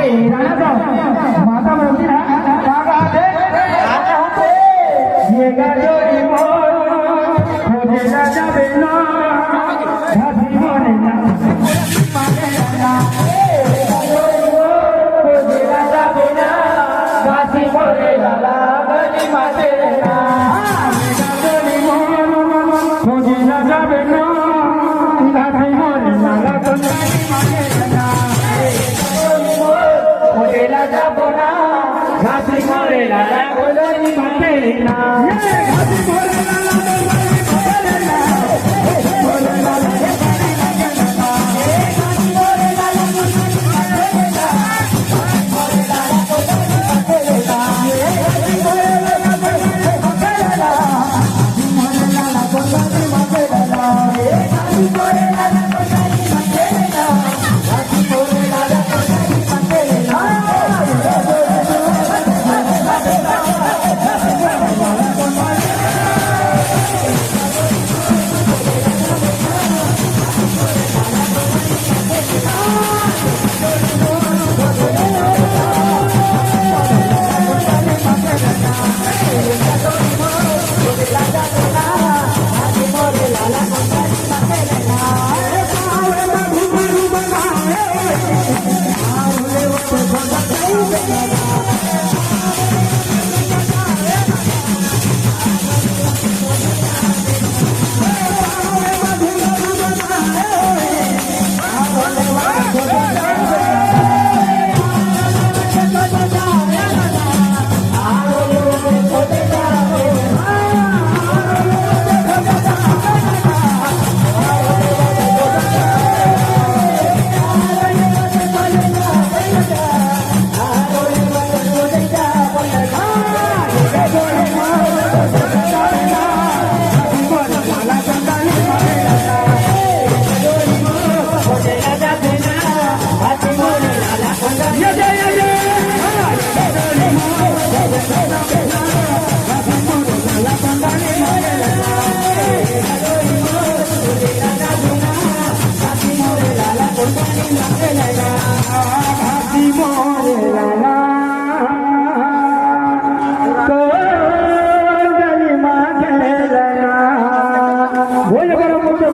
माता बोलती ना ये गाड़ी खोजे राजा बेना घाटी मोरे ना खोजे राजा बेना घाटी मोरे लाला गली माते ना खोजे राजा बेना घाटी मोरे लाला गली माते ना खोजे राजा बेना घाटी मोरे लाला गली माते ना